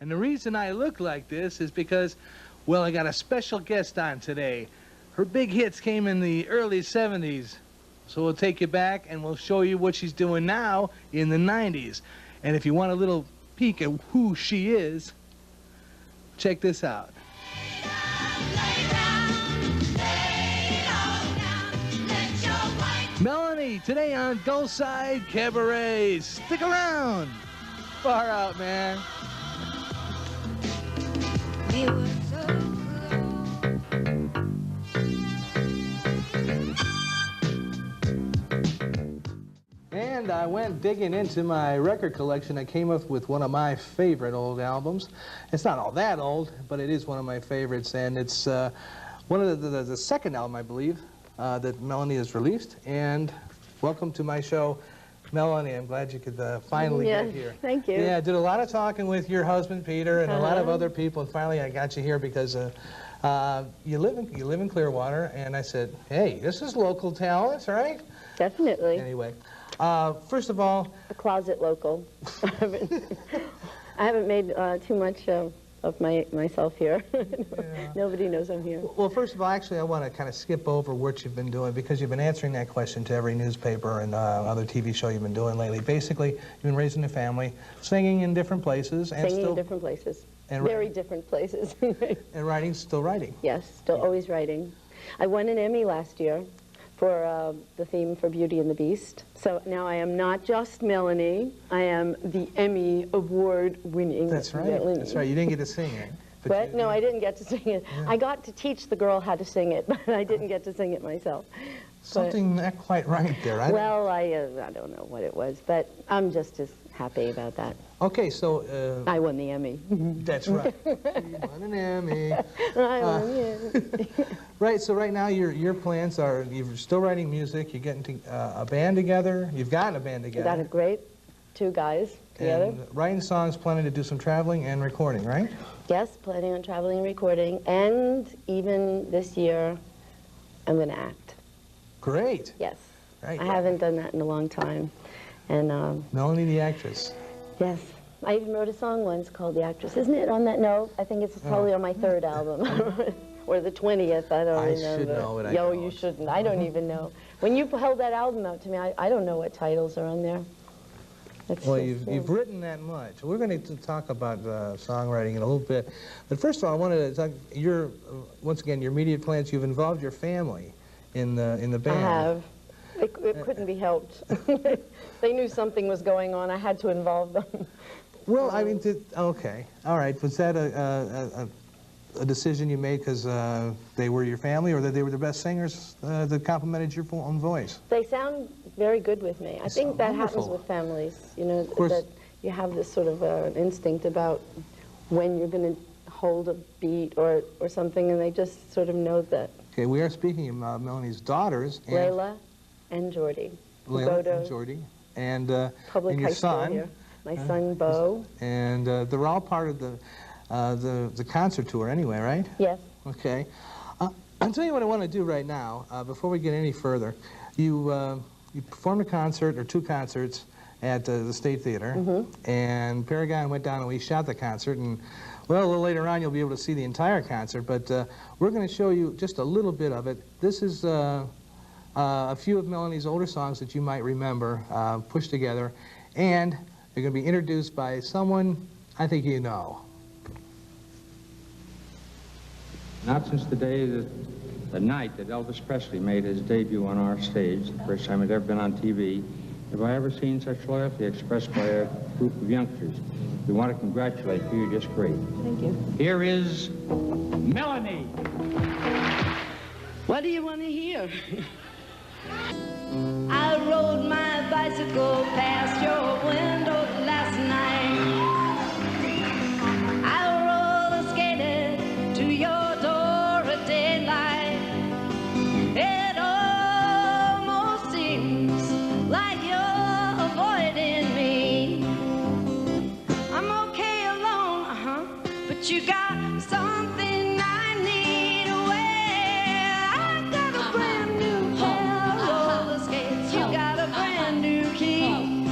And the reason I look like this is because, well, I got a special guest on today. Her big hits came in the early 70s. So we'll take you back and we'll show you what she's doing now in the 90s. And if you want a little peek at who she is, check this out. Melanie, today on Gulfside Cabaret. Stick around. Far out, man. And I went digging into my record collection. I came up with one of my favorite old albums. It's not all that old, but it is one of my favorites, and it's one of the second album, I believe, that Melanie has released. And welcome to my show, Melanie. I'm glad you could finally get here. Thank you. Yeah, I did a lot of talking with your husband, Peter, and a lot of other people, and finally I got you here because you live in Clearwater, and I said, hey, this is local talent, right? Definitely. Anyway, first of all... A closet local. I haven't made too much of myself here. Yeah. Nobody knows I'm here. Well, first of all, actually, I want to kind of skip over what you've been doing, because you've been answering that question to every newspaper and other TV show you've been doing lately. Basically, you've been raising a family, singing in different places. And singing in different places. And very different places. And writing, still writing. Yes, still always writing. I won an Emmy last year for the theme for Beauty and the Beast. So now I am not just Melanie, I am the Emmy award-winning That's right. Melanie. That's right. You didn't get to sing it. But no, I didn't get to sing it. Yeah. I got to teach the girl how to sing it, but I didn't get to sing it myself. Something not quite right there. I don't know what it was, but I'm just as happy about that. Okay, so... I won the Emmy. That's right. You won an Emmy. I won the Emmy. Right, so right now your plans are, you're still writing music, you're getting a band together, you've gotten a band together. Got a great two guys together. And writing songs, planning to do some traveling and recording, right? Yes, planning on traveling and recording, and even this year, I'm going to act. Great. Yes. Right. I haven't done that in a long time. And Melanie the actress. Yes. I even wrote a song once called The Actress. Isn't it on that? No, I think it's probably on my third album. Or the 20th, I don't remember. I should know it. Yo, you shouldn't. I don't even know. When you held that album out to me, I don't know what titles are on there. Well, you've written that much. We're going to talk about songwriting in a little bit. But first of all, I wanted to talk, once again, your immediate plans. You've involved your family in the band. I have. It couldn't be helped. They knew something was going on. I had to involve them. Well, I mean, okay. All right. Was that a decision you made because they were your family, or that they were the best singers that complimented your own voice? They sound very good with me. I think that happens with families, you know, that you have this sort of instinct about when you're going to hold a beat or something, and they just sort of know that. Okay, we are speaking of Melanie's daughters. Layla and Jordy. Layla and Jordy. And your son. Here. My son, Bo. And they're all part of the concert tour anyway, right? Yes. Okay. I'll tell you what I want to do right now, before we get any further. You performed a concert, or two concerts, at the State Theater, and Paragon went down and we shot the concert, and well, a little later on you'll be able to see the entire concert, but we're going to show you just a little bit of it. This is a few of Melanie's older songs that you might remember, pushed together, and they're going to be introduced by someone I think you know. Not since the night that Elvis Presley made his debut on our stage, the first time it had ever been on TV, have I ever seen such loyalty expressed by a group of youngsters. We want to congratulate you. You're just great. Thank you. Here is Melanie. What do you want to hear? I rode my bicycle past your window last night. I roller skated to your door at daylight. It almost seems like you're avoiding me. I'm okay alone, but you got something I need. Well, I got a brand new pair of roller skates. You got a brand new key.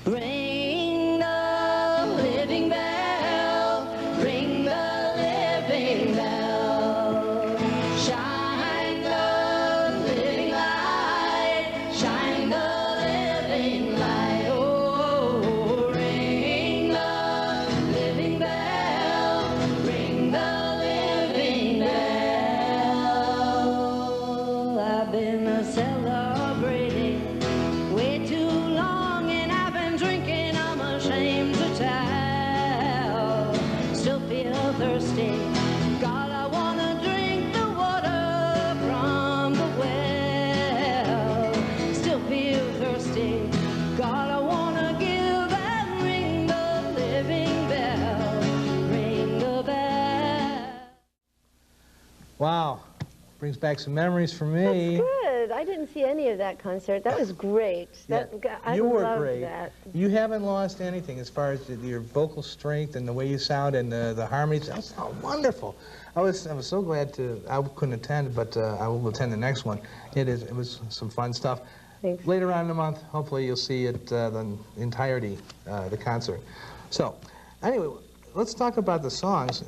Ring the living bell, ring the living bell. Shine the living light, shine the living light. Oh, ring the living bell, ring the living bell. I've been celebrating way too long, and I've been drinking, I'm ashamed to tell. Still feel thirsty, God, I wanna drink the water from the well. Still feel thirsty, God, I wanna give and ring the living bell, ring the bell. Wow. Brings back some memories for me. That's good. I didn't see any of that concert. That was great. That, I you were loved great. that. You haven't lost anything as far as your vocal strength and the way you sound and the harmonies. That was wonderful. I was so glad I couldn't attend, but I will attend the next one. It was some fun stuff. Thanks. Later on in the month, hopefully you'll see it the entirety, the concert. So, anyway, let's talk about the songs.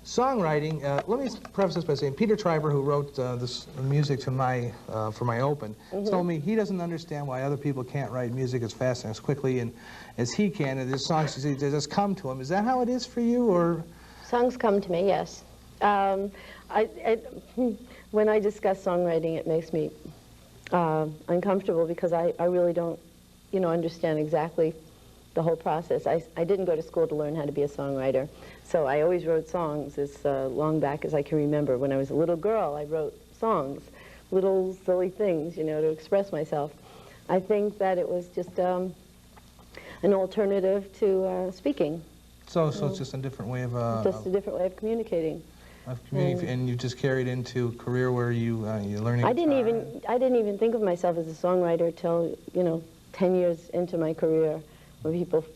Songwriting, let me preface this by saying Peter Triber, who wrote this music to for my open, told me he doesn't understand why other people can't write music as fast and as quickly and as he can, and his songs they just come to him. Is that how it is for you, or? Songs come to me, yes. When I discuss songwriting, it makes me uncomfortable because I really don't, understand exactly the whole process. I didn't go to school to learn how to be a songwriter, so I always wrote songs as long back as I can remember. When I was a little girl, I wrote songs, little silly things, to express myself. I think that it was just an alternative to speaking. So it's just a different way of just a different way of communicating. And you just carried into a career where you learning. I didn't even think of myself as a songwriter till 10 years into my career.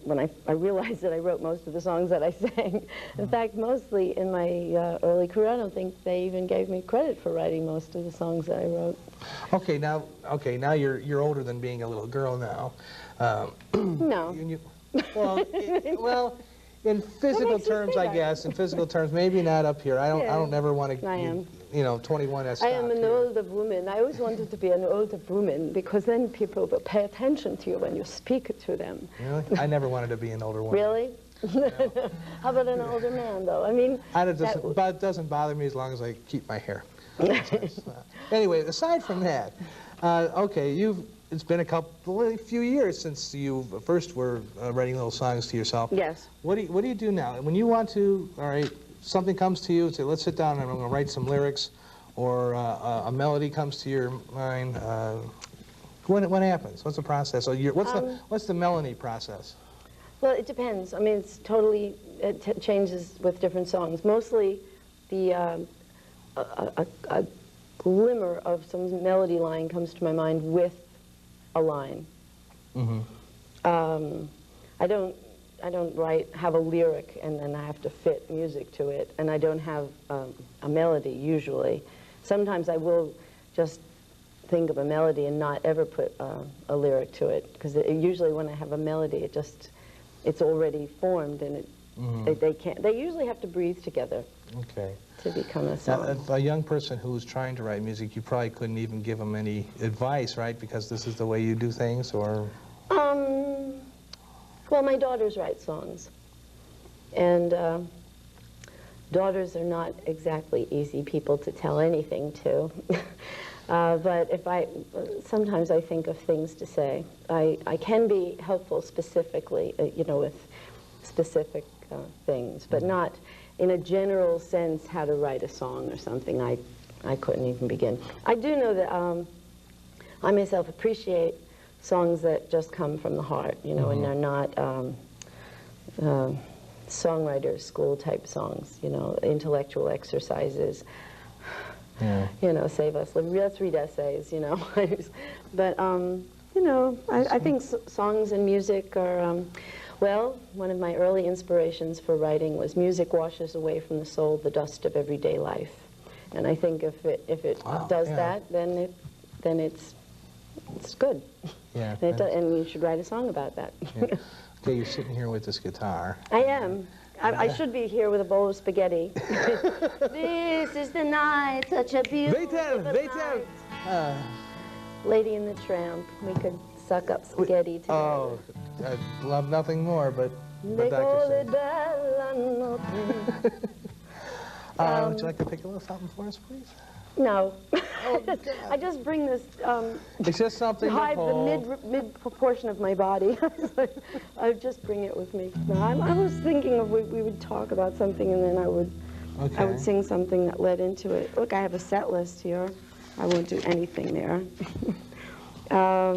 When I realized that I wrote most of the songs that I sang. In fact, mostly in my early career, I don't think they even gave me credit for writing most of the songs that I wrote. Okay, now you're older than being a little girl now. No. Well, in physical terms, I guess. In physical terms, maybe not up here. I don't ever want to. I am. 21 has I stopped am an here. older woman. I always wanted to be an older woman because then people will pay attention to you when you speak to them. Really? I never wanted to be an older woman. Really? No. How about an older man, though? I mean, it doesn't bother me as long as I keep my hair. Anyway, aside from that, okay, it's been a few years since you first were writing little songs to yourself. Yes. What do you do now? When you want to, all right, something comes to you, say, let's sit down and I'm going to write some lyrics, or a melody comes to your mind. What happens? What's the process? What's the Melanie process? Well, it depends. I mean, it changes with different songs. Mostly, a glimmer of some melody line comes to my mind with a line. Mm-hmm. I don't have a lyric and then I have to fit music to it, and I don't have a melody usually. Sometimes I will just think of a melody and not ever put a lyric to it, because usually when I have a melody, it's already formed, and they usually have to breathe together. Okay. To become a song. Now, a young person who's trying to write music, you probably couldn't even give them any advice, right? Because this is the way you do things, or? Well, my daughters write songs, and daughters are not exactly easy people to tell anything to. But sometimes I think of things to say. I can be helpful specifically, with specific things, but not in a general sense how to write a song or something. I couldn't even begin. I do know that I myself appreciate songs that just come from the heart, and they're not songwriter school type songs, intellectual exercises. Yeah. Save us. Let's read essays, But, I think songs and music are, one of my early inspirations for writing was music washes away from the soul the dust of everyday life. And I think if it does that, then it's it's good. Yeah. And you should write a song about that. Yeah. Okay, you're sitting here with this guitar. I am. I should be here with a bowl of spaghetti. This is the night, such a beautiful night. Lady and the Tramp. We could suck up spaghetti together. Oh, I love nothing more, but Would Dr. Would you like to pick a little something for us, please? No. Oh, I just bring this it's just something hide to the hold. mid proportion of my body. I just bring it with me. No, I was thinking of we would talk about something and then I would sing something that led into it. Look, I have a set list here. I won't do anything there. I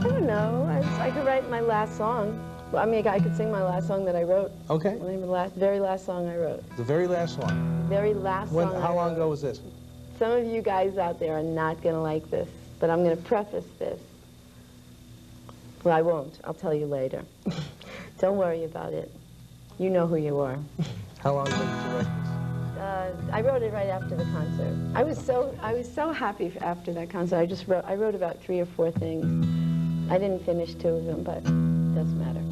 don't know. I could write my last song. Well, I mean, I could sing my last song that I wrote. Okay. The very last song I wrote. The very last one. Very last song. How long ago was this? Some of you guys out there are not going to like this, but I'm going to preface this. Well, I won't. I'll tell you later. Don't worry about it. You know who you are. How long ago did you write this? I wrote it right after the concert. I was so happy after that concert. I wrote about 3 or 4 things. I didn't finish 2 of them, but it doesn't matter.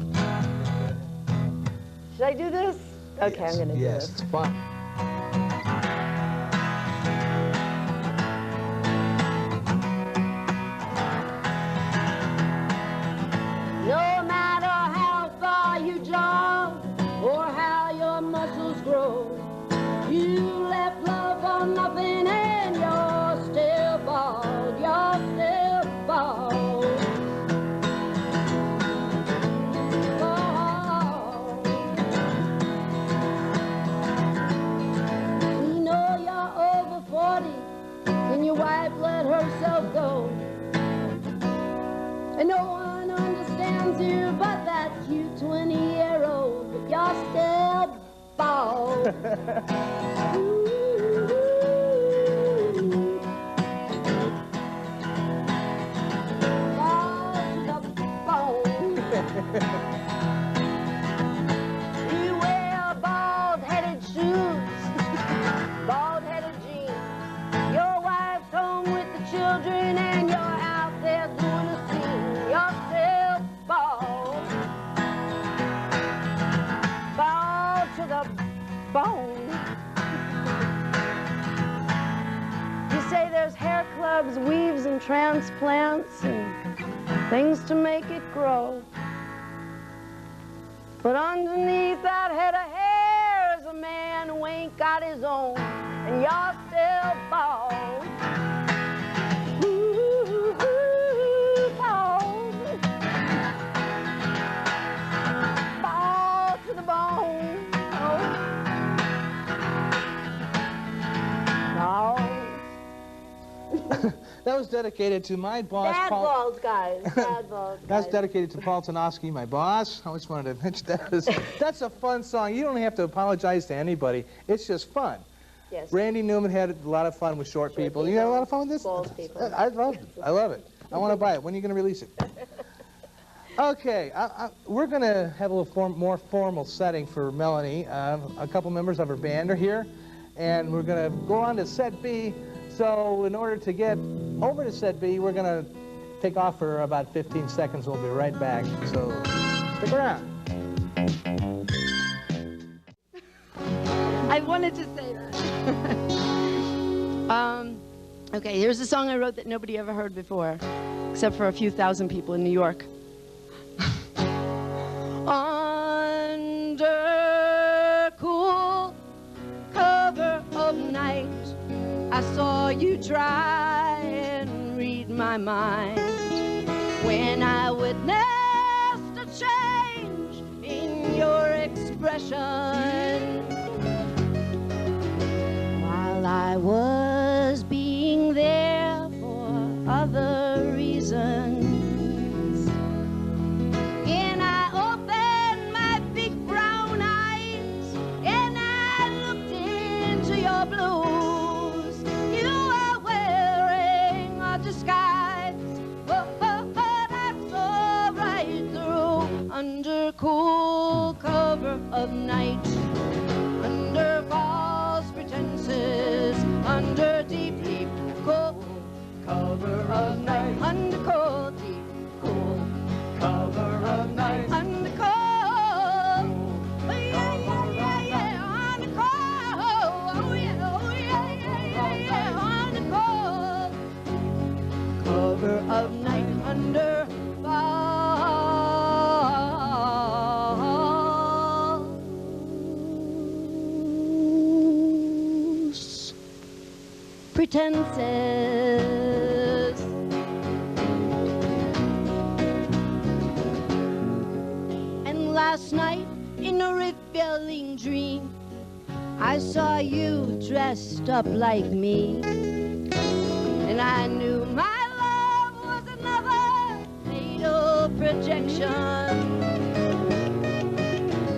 Should I do this? Okay, yes. I'm going to do this. Yes, it's fun. No matter how far you jog or how your muscles grow, you left love for nothing and you're still bald, you're still bald. You know you're over 40 and your wife let herself go. And no one understands you but that cute 20-year-old, but you're still bald. You wear bald-headed shoes, bald-headed jeans. Your wife's home with the children and you're out there doing a scene. You're still bald, bald to the bone. You say there's hair clubs, weaves, and transplants, and things to make it grow. But underneath that head of hair is a man who ain't got his own, and you're still bald. Ooh, bald. Bald to the bone. Oh. Bald. That was dedicated to my boss, Bad Paul. balls, guys. Bad balls, guys. That's dedicated to Paul Tanoski, my boss. I just wanted to mention that. That's a fun song. You don't have to apologize to anybody. It's just fun. Yes. Randy Newman had a lot of fun with short people. You had a lot of fun with this? Bald people. I love it. I love it. I want to buy it. When are you going to release it? Okay, we're going to have a little more formal setting for Melanie. A couple members of her band are here, and we're going to go on to set B. So in order to get over to set B, we're going to take off for about 15 seconds. We'll be right back. So stick around. I wanted to say that. Okay, here's a song I wrote that nobody ever heard before, except for a few thousand people in New York. Under cool cover of night, I saw you try and read my mind. When I witnessed a change in your expression, while I was being there for other reasons, and I opened my big brown eyes and I looked into your blues. You are wearing a disguise, that's all right through. Under cool cover of night, under false pretenses, under deep, deep cold cover of night. cover of night, under false pretenses. And last night, in a revealing dream, I saw you dressed up like me, and I knew my love was another fatal projection.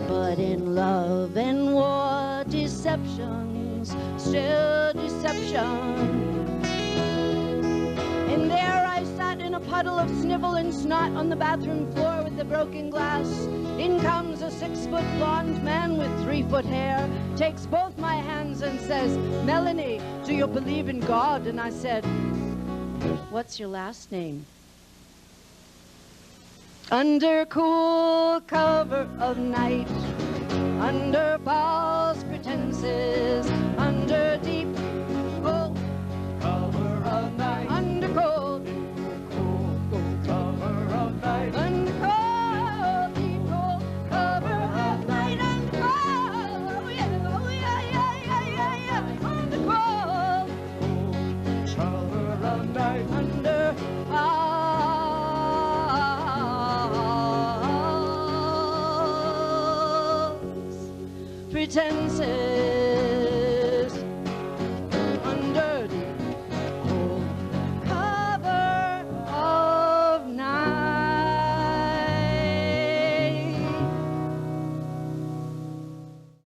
But in love and war, deceptions, still deception. And there I sat in a puddle of snivel and snot on the bathroom floor with the broken glass. In comes a 6-foot blonde man with 3-foot hair, takes both my hands and says, "Melanie, do you believe in God?" And I said, "What's your last name?" Under cool cover of night, under false pretenses, under deep